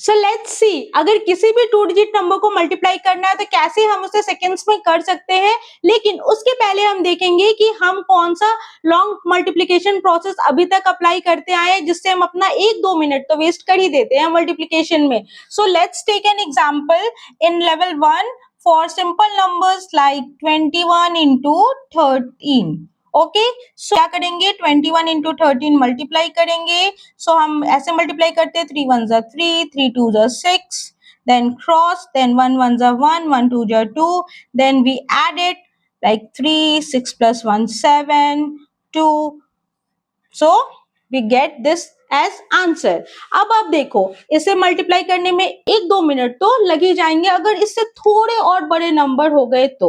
सो let's सी, अगर किसी भी 2 डिजिट नंबर को मल्टीप्लाई करना है तो कैसे हम उसे सेकेंड्स में कर सकते हैं, लेकिन उसके पहले हम देखेंगे कि हम कौन सा लॉन्ग मल्टीप्लिकेशन प्रोसेस अभी तक अप्लाई करते आए हैं, जिससे हम अपना 1-2 मिनट तो वेस्ट कर ही देते हैं मल्टीप्लिकेशन में। So let's take an example in level 1 for simple numbers like 21 into 13। Okay, so क्या करेंगे, 21 into 13 मल्टीप्लाई करेंगे। सो हम ऐसे मल्टीप्लाई करते हैं, 3 1 जा 3, 3 2 जा 6, then cross, then 1 1 जा 1, 1 2 जा 2, then we add it like 3, 6 plus 1 7, 2, so we get this as answer. अब आप देखो, इसे मल्टीप्लाई करने में 1-2 मिनट तो लग ही जाएंगे, अगर इससे थोड़े और बड़े नंबर हो गए तो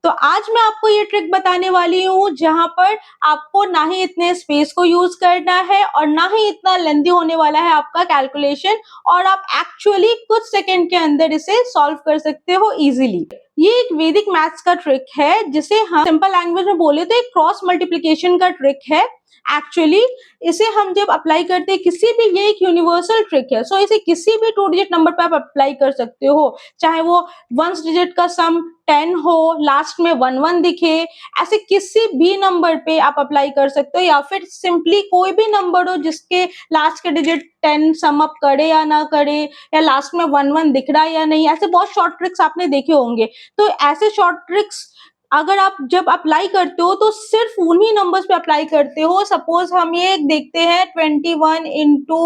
आज मैं आपको ये ट्रिक बताने वाली हूँ जहां पर आपको ना ही इतने स्पेस को यूज करना है और ना ही इतना लेंथी होने वाला है आपका कैलकुलेशन, और आप एक्चुअली कुछ सेकंड के अंदर इसे सॉल्व कर सकते हो इजीली। ये एक वैदिक मैथ्स का ट्रिक है, जिसे हम सिंपल लैंग्वेज में बोले तो एक क्रॉस मल्टीप्लिकेशन का ट्रिक है। एक्चुअली इसे हम जब अप्लाई करते हैं किसी भी, ये एक यूनिवर्सल ट्रिक है, सो इसे किसी भी 2 डिजिट नंबर पे आप अप्लाई कर सकते हो, चाहे वो 1 डिजिट का सम 10 हो, लास्ट में 1 1 दिखे, ऐसे किसी भी नंबर पे आप अप्लाई कर सकते हो, या फिर सिंपली कोई भी नंबर हो जिसके लास्ट के डिजिट 10 सम अप करे या ना करे, या लास्ट में 1 1 दिख रहा है या नहीं, ऐसे बहुत शॉर्ट ट्रिक्स आपने देखे होंगे। तो ऐसे शॉर्ट ट्रिक्स अगर आप जब अप्लाई करते हो तो सिर्फ उन्हीं नंबर्स पे अप्लाई करते हो। सपोज हम ये देखते हैं 21 into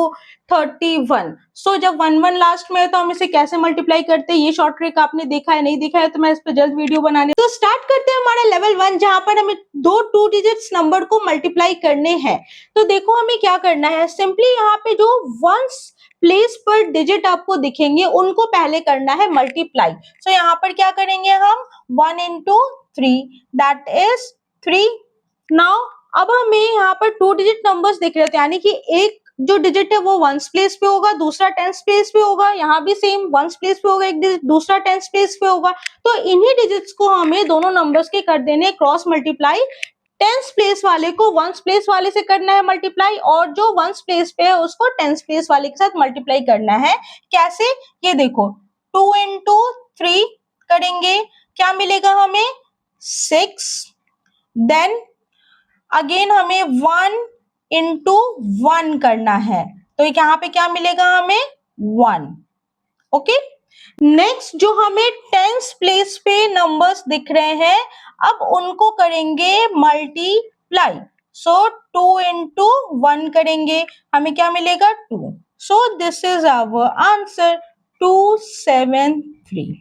31, सो जब 1 1 लास्ट में है तो हम इसे कैसे मल्टीप्लाई करते हैं, ये शॉर्ट ट्रिक आपने देखा है, नहीं देखा है तो मैं इस पे जल्द वीडियो बनाने। तो स्टार्ट करते हैं हमारा लेवल 1, जहां पर हमें दो 2 डिजिट्स नंबर को मल्टीप्लाई करने हैं। तो देखो हमें क्या करना है, सिंपली यहाँ पे जो वंस प्लेस पर डिजिट आपको दिखेंगे उनको पहले करना है मल्टीप्लाई। सो यहाँ पर क्या करेंगे हम, 1 into 3, that is 3। नाउ अब हमें यहाँ पर 2 डिजिट नंबर्स दिख रहे थे, यानी कि एक जो डिजिट है वो वंस प्लेस पे होगा, दूसरा टेंस प्लेस पे होगा, यहाँ भी सेम वंस प्लेस पे होगा एक डिजिट, दूसरा टेंस प्लेस पे होगा। तो इन्हीं डिजिट्स को हमें दोनों नंबर्स के कर देने क्रॉस मल्टीप्लाई। टेंस प्लेस वाले को वंस प्लेस वाले से करना है मल्टीप्लाई, और जो वंस प्लेस पे है उसको टेंस प्लेस वाले के साथ मल्टीप्लाई करना है। कैसे, ये देखो, 2 into 3 करेंगे, क्या मिलेगा हमें, 6। देन अगेन हमें 1 into 1 करना है, तो यहाँ पे क्या मिलेगा हमें, 1। ओके, नेक्स्ट जो हमें टेंस प्लेस पे नंबर्स दिख रहे हैं, अब उनको करेंगे मल्टीप्लाई। सो 2 into 1 करेंगे, हमें क्या मिलेगा, 2। So this is our answer, 273।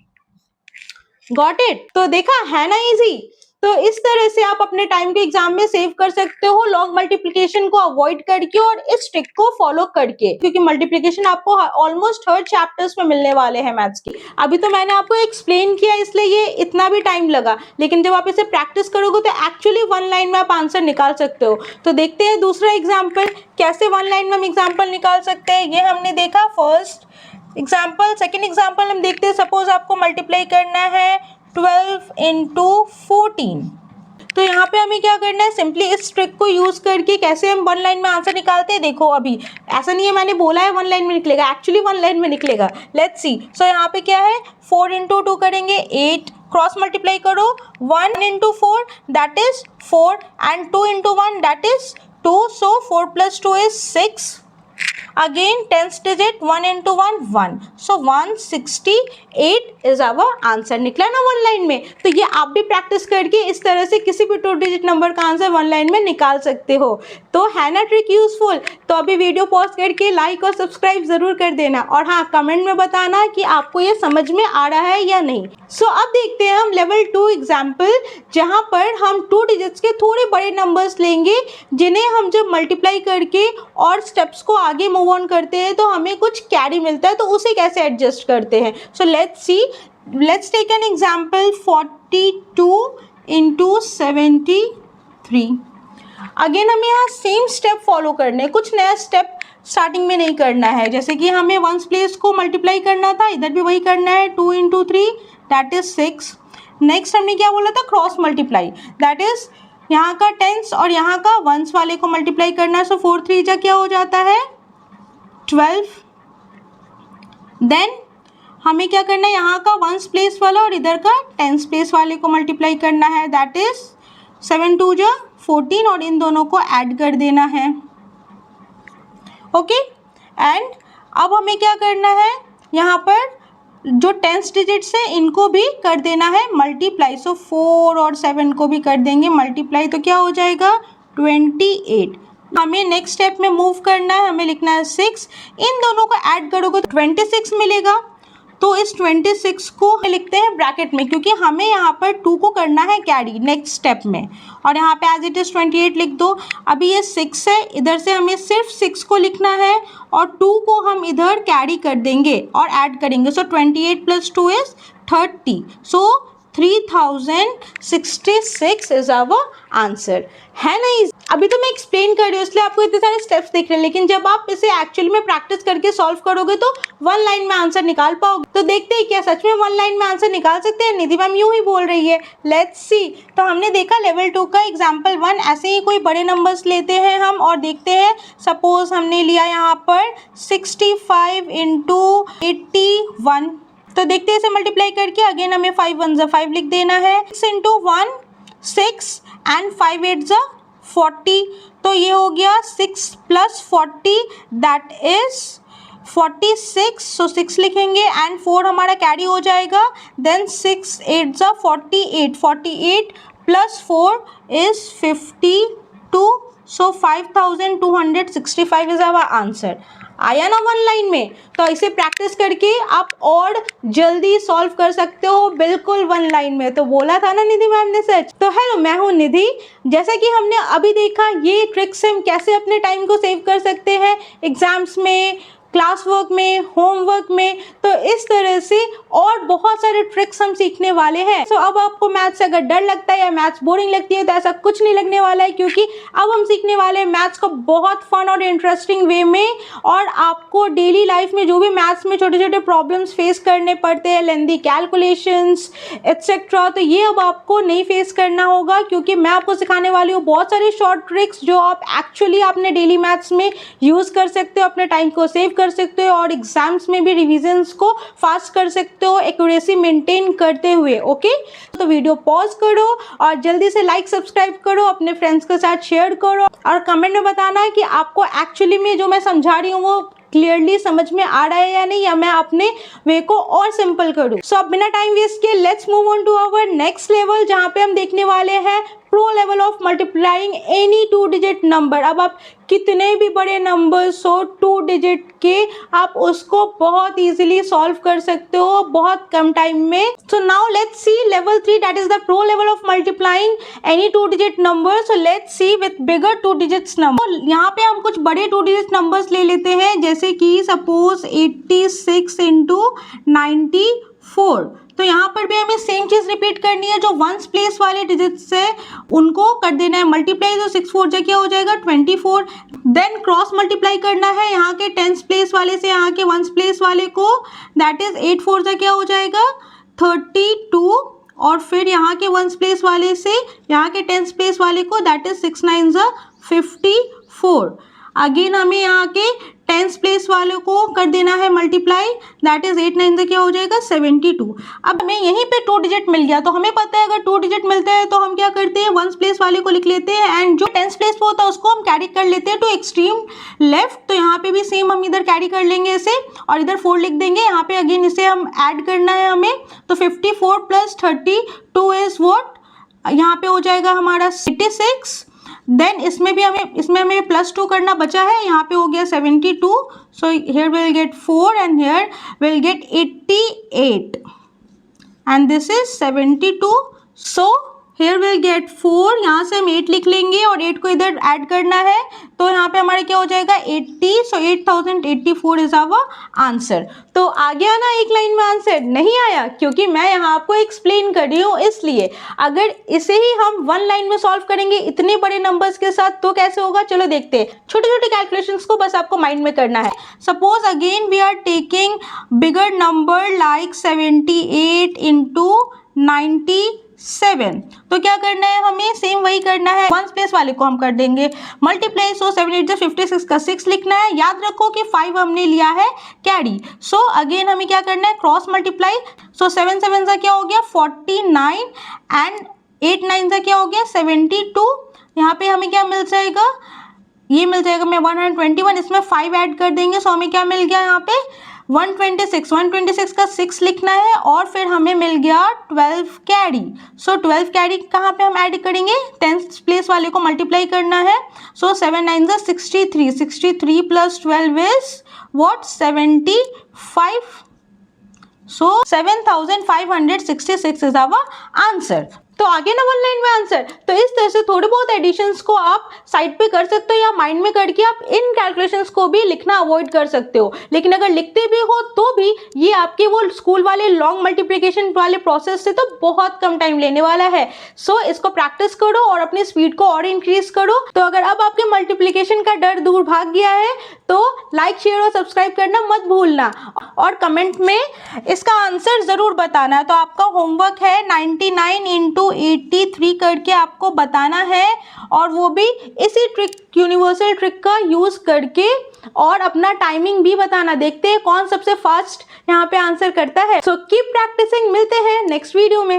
Got it. तो देखा है ना इजी। तो इस तरह से आप अपने टाइम के एग्जाम में सेव कर सकते हो, लॉन्ग मल्टीप्लिकेशन को अवॉइड करके और इस ट्रिक को फॉलो करके, क्योंकि मल्टीप्लिकेशन आपको ऑलमोस्ट हर चैप्टर्स में मिलने वाले हैं मैथ्स की। अभी तो मैंने आपको एक्सप्लेन किया इसलिए ये इतना भी टाइम लगा, लेकिन जब आप इसे प्रैक्टिस करोगे तो एक्चुअली 1 लाइन में आप आंसर निकाल सकते हो। तो देखते हैं दूसरा एग्जाम्पल, कैसे 1 लाइन में हम एग्जाम्पल निकाल सकते हैं। ये हमने देखा फर्स्ट एग्जाम्पल। सेकेंड एग्जाम्पल हम देखते हैं, सपोज आपको मल्टीप्लाई करना है 12 into 14। तो यहाँ पे हमें क्या करना है, सिंपली इस ट्रिक को यूज करके कैसे हम 1 लाइन में आंसर निकालते हैं। देखो अभी ऐसा नहीं है मैंने बोला है 1 लाइन में निकलेगा, एक्चुअली 1 लाइन में निकलेगा। Let's see. सो यहाँ पे क्या है, 4 into 2 करेंगे, 8, क्रॉस मल्टीप्लाई करो, 1 into 4 that is 4 and 2 into 1 that is 2, so 4 plus 2 is 6। Again 10th digit, 1 into 1 1, so 168 is our answer। निकला ना 1 लाइन में। तो ये आप भी प्रैक्टिस करके इस तरह से किसी भी 2 डिजिट नंबर का आंसर 1 लाइन में निकाल सकते हो। तो है ना ट्रिक यूजफुल। तो अभी वीडियो पॉज करके लाइक और सब्सक्राइब जरूर कर देना, और हाँ कमेंट में बताना कि आपको ये समझ में आ रहा है या नहीं। सो अब देखते हैं हम लेवल 2 एग्जाम्पल, जहाँ पर हम 2 डिजिट्स के थोड़े बड़े नंबर्स लेंगे, जिन्हें हम जब मल्टीप्लाई करके और स्टेप्स को आगे मूव ऑन करते हैं तो हमें कुछ कैरी मिलता है, तो उसे कैसे एडजस्ट करते हैं। So let's see, let's take an example 42 into 73। Again हमें यहाँ सेम स्टेप फॉलो करने हैं, कुछ नया स्टेप स्टार्टिंग में नहीं करना है। जैसे कि हमें वंस प्लेस को मल्टीप्लाई करना था, इधर भी वही करना है, 2 into 3 दैट इज 6। नेक्स्ट हमने क्या बोला था, क्रॉस मल्टीप्लाई, दैट इज यहाँ का टेंस और यहाँ का वंस वाले को मल्टीप्लाई करना है। सो 4 3 जा क्या हो जाता है, 12। देन हमें क्या करना है, यहाँ का वंस प्लेस वाला और इधर का टेंस प्लेस वाले को मल्टीप्लाई करना है, दैट इज 7 2 जा 14 और इन दोनों को ऐड कर देना है। ओके एंड अब हमें क्या करना है, यहाँ पर जो टेंस डिजिट्स है इनको भी कर देना है मल्टीप्लाई। सो 4 और 7 को भी कर देंगे मल्टीप्लाई, तो क्या हो जाएगा 28। हमें नेक्स्ट स्टेप में मूव करना है, हमें लिखना है 6, इन दोनों को ऐड करोगे तो 26 मिलेगा। तो इस 26 को लिखते हैं ब्रैकेट में, क्योंकि हमें यहाँ पर 2 को करना है कैरी नेक्स्ट स्टेप में, और यहाँ पे एज इट इज 28 लिख दो। अभी ये 6 है, इधर से हमें सिर्फ 6 को लिखना है और 2 को हम इधर कैरी कर देंगे और ऐड करेंगे। So 28 + 2 is 30। So 3066 is our answer, है ना। अभी तो मैं एक्सप्लेन कर रही हूँ इसलिए आपको इतने सारे स्टेप्स दिख रहे हैं, लेकिन जब आप इसे एक्चुअली में प्रैक्टिस करके सॉल्व करोगे तो 1 लाइन में आंसर निकाल पाओगे। तो देखते हैं क्या सच में 1 लाइन में आंसर निकाल सकते हैं। निधि मैम यूं ही बोल रही है, लेट्स सी। तो हमने देखा लेवल 2 का एग्जाम्पल 1, ऐसे ही कोई बड़े नंबर्स लेते हैं हम और देखते हैं। सपोज हमने लिया यहाँ पर 65 × 81, तो देखते हैं इसे मल्टीप्लाई करके। अगेन हमें 5 1 = 5 लिख देना है। 6 × 1 6 एंड 5 8 = 40, तो ये हो गया 6 + 40 दैट इज 46। सो 6 लिखेंगे एंड 4 हमारा कैरी हो जाएगा। Then 6 8 = 48, 48 + 4 is 52। So 5265 is our answer. आया ना 1 लाइन में। तो इसे प्रैक्टिस करके आप और जल्दी सॉल्व कर सकते हो, बिल्कुल 1 लाइन में। तो बोला था ना निधि मैम ने सच। तो हेलो, मैं हूँ निधि। जैसा कि हमने अभी देखा, ये ट्रिक्स से हम कैसे अपने टाइम को सेव कर सकते हैं एग्जाम्स में, क्लास वर्क में, होमवर्क में। तो इस तरह से और बहुत सारे ट्रिक्स हम सीखने वाले हैं। तो अब आपको मैथ्स अगर डर लगता है या मैथ्स बोरिंग लगती है तो ऐसा कुछ नहीं लगने वाला है, क्योंकि अब हम सीखने वाले हैं मैथ्स को बहुत फन और इंटरेस्टिंग वे में। और आपको डेली लाइफ में जो भी मैथ्स में छोटे छोटे प्रॉब्लम्स फेस करने पड़ते हैं, लेंदी कैलकुलेशंस एटसेट्रा, तो ये अब आपको नहीं फेस करना होगा, क्योंकि मैं आपको सिखाने वाली हूँ बहुत सारे शॉर्ट ट्रिक्स जो आप एक्चुअली अपने डेली मैथ्स में यूज कर सकते हो, अपने टाइम को सेव कर सकते हो और एग्जाम्स में भी रिविजन्स को फास्ट कर सकते हो, एक्यूरेसी मेंटेन करते हुए। ओके, तो वीडियो पॉज करो और जल्दी से लाइक सब्सक्राइब करो, अपने फ्रेंड्स के साथ शेयर करो और कमेंट में बताना कि आपको एक्चुअली में जो मैं समझा रही हूँ वो क्लियरली समझ में आ रहा है या नहीं, या मैं अपने वे को और सिंपल करूँ। सो अब बिना टाइम वेस्ट किए let's move on to our next level, जहाँ पे हम देखने वाले हैं pro level of multiplying any 2 digit number. अब आप कितने भी बड़े नंबर्स हो 2 डिजिट के, आप उसको बहुत इजीली सॉल्व कर सकते हो बहुत कम टाइम में। So now let's see level 3, that is the pro level of multiplying any 2 digit number. So let's C with bigger 2 digits number. यहाँ पे हम कुछ बड़े 2 डिजिट नंबर्स ले लेते हैं, जैसे कि सपोज 86 × 94। तो यहाँ पर भी हमें सेम चीज रिपीट करनी है, जो वंस प्लेस वाले डिजिट्स है उनको कर देना है मल्टीप्लाई। तो 6 4 क्या हो जाएगा 24। देन क्रॉस मल्टीप्लाई करना है यहाँ के टेंस प्लेस वाले से यहाँ के वंस प्लेस वाले को, दैट इज 8 4 क्या हो जाएगा 32। और फिर यहाँ के वंस प्लेस वाले से यहाँ के टेंस प्लेस वाले को, दैट इज 6 9 54। अगेन हमें यहाँ के टेंस प्लेस वालों को कर देना है मल्टीप्लाई, दैट इज 8 9 क्या हो जाएगा 72। अब हमें यहीं पे 2 डिजिट मिल गया, तो हमें पता है अगर 2 डिजिट मिलते हैं तो हम क्या करते हैं, वंस प्लेस वाले को लिख लेते हैं एंड जो टेंस प्लेस पे होता है उसको हम कैरी कर लेते हैं टू एक्सट्रीम लेफ्ट। तो यहाँ पे भी सेम हम इधर कैरी कर लेंगे इसे और इधर 4 लिख देंगे। यहाँ पे अगेन इसे हम ऐड करना है हमें, तो 54 + 32 इज व्हाट, यहाँ पे हो जाएगा हमारा 86। देन इसमें हमें +2 करना बचा है, यहाँ पे हो गया 72। So here will get 4 and here will get 88 and this is 72। So here will get 4, यहाँ से हम 8 लिख लेंगे और 8 को इधर ऐड करना है, तो यहाँ पे हमारे क्या हो जाएगा 80। सो 8084 इज आवर आंसर। तो आ गया ना एक लाइन में आंसर? नहीं आया, क्योंकि मैं यहाँ आपको एक्सप्लेन कर रही हूँ इसलिए। अगर इसे ही हम 1 लाइन में सॉल्व करेंगे इतने बड़े नंबर्स के साथ तो कैसे होगा, चलो देखते हैं। छोटे छोटे कैलकुलेशंस को बस आपको माइंड में करना है। Suppose again we are taking bigger number like 78 × 90 7। तो क्या करना है हमें, सेम वही करना है, 1 प्लेस वाले को हम कर देंगे मल्टीप्लाई। सो 7 8 जा 56 का 6 लिखना है। याद रखो कि 5 हमने लिया है कैरी। सो अगेन हमें क्या करना है, क्रॉस मल्टीप्लाई। सो 7 7 जा क्या हो गया 49 एंड 8 9 जा क्या हो गया 72। यहाँ पे हमें क्या मिल जाएगा, ये मिल जाएगा मैं 121, इसमें 5 ऐड कर देंगे। सो हमें क्या मिल गया यहाँ पे 126 का 6 लिखना है और फिर हमें मिल गया 12 कैरी। सो 12 कैरी कहाँ पे हम ऐड करेंगे, 10th प्लेस वाले को मल्टीप्लाई करना है। सो 7 9 जा 63 plus 12 is what 75। So 7566 is our answer. तो आगे ना 1 लाइन में आंसर। तो इस तरह से थोड़े बहुत एडिशंस को आप साइड पे कर सकते हो या माइंड में करके आप इन कैलकुलेशंस को भी लिखना अवॉइड कर सकते हो। लेकिन अगर लिखते भी हो तो भी ये आपके वो स्कूल वाले लॉन्ग मल्टीप्लिकेशन वाले प्रोसेस से तो बहुत कम टाइम लेने वाला है। सो इसको प्रैक्टिस करो और अपनी स्पीड को और इंक्रीज करो। तो अगर अब आपके मल्टीप्लिकेशन का डर दूर भाग गया है तो लाइक शेयर और सब्सक्राइब करना मत भूलना और कमेंट में इसका आंसर जरूर बताना। तो आपका होमवर्क है 99 इंटू 83 करके आपको बताना है और वो भी इसी ट्रिक, यूनिवर्सल ट्रिक का यूज करके, और अपना टाइमिंग भी बताना। देखते हैं कौन सबसे फास्ट यहाँ पे आंसर करता है। सो कीप प्रैक्टिसिंग, मिलते हैं नेक्स्ट वीडियो में।